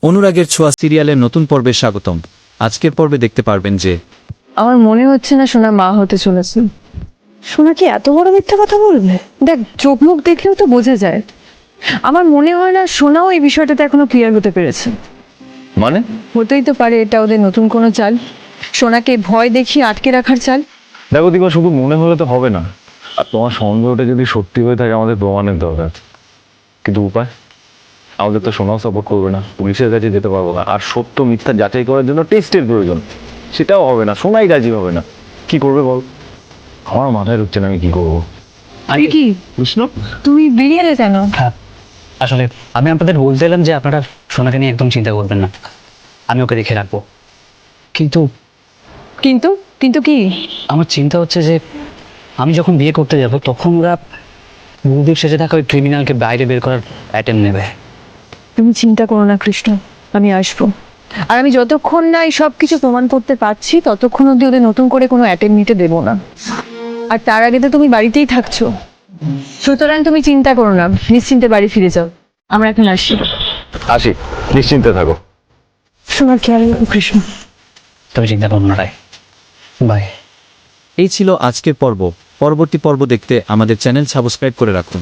অনুরাগের ছোঁয়া সিরিয়ালের নতুন পর্বে স্বাগতম। আজকের পর্বে দেখতে পারবেন যে আমার মনে হচ্ছে না সোনা মা হতে চলেছে। সোনা কি এত বড় মিথ্যা কথা বলবে? দেখ, চোখ মুখ দেখলেও তো বোঝা যায়। আমার মনে হয় না সোনাও এই বিষয়টাতে এখনো ক্লিয়ার হতে পেরেছে। মানে হতেই তো পারে এটা ওদের নতুন কোনো চাল, সোনাকে ভয় দেখিয়ে আটকে রাখার চাল। দেখো দীপা, শুধু মনে হলে তো হবে না। আর তোমার সন্দেহটা যদি সত্যি হয়ে থাকে আমাদের প্রমাণের দরকার। কিন্তু উপায়? আমাদের তো সোনাও সাপোর্ট করবে না, পুলিশের কাছে যেতে পারবো না, আর সত্য মিথ্যা যাচাই করার জন্য টেস্টের প্রয়োজন, সেটাও হবে না, সোনাই রাজি হবে না। কি করবে বল? আমার মাথায় ঢুকছে না আমি কি করবো। কি কৃষ্ণ, তুমি বেরিয়ে এলে কেন? হ্যাঁ, আসলে আমি আপনাদের বলতে এলাম যে আপনারা সোনাকে নিয়ে একদম চিন্তা করবেন না, আমি ওকে দেখে রাখবো। কিন্তু কিন্তু কিন্তু কি? আমার চিন্তা হচ্ছে যে আমি যখন বিয়ে করতে যাব তখন ওরা গুরুদেব সেজে থাকা ওই ক্রিমিনালকে বাইরে বের করার অ্যাটেম্প নেবে। তুমি চিন্তা করো না কৃষ্ণ, আমি আসবো। আর আমি যতক্ষণ না এই সব কিছু প্রমাণ করতে পারছি ততক্ষণ অব্দি ওদের নতুন করে কোনো অ্যাটেম্প নিতে দেবো না। আর তার আগে তো তুমি বাড়িতেই থাকছো, সুতরাং তুমি চিন্তা করো না, নিশ্চিন্তে বাড়ি ফিরে যাও। আমরা এখন আসি। আসি, নিশ্চিন্তে থাকো। সোনার খেয়াল রাখো কৃষ্ণ। তবে চিন্তা করুন না, বাই। এই ছিল আজকের পর্ব। পরবর্তী পর্ব দেখতে আমাদের চ্যানেল সাবস্ক্রাইব করে রাখুন।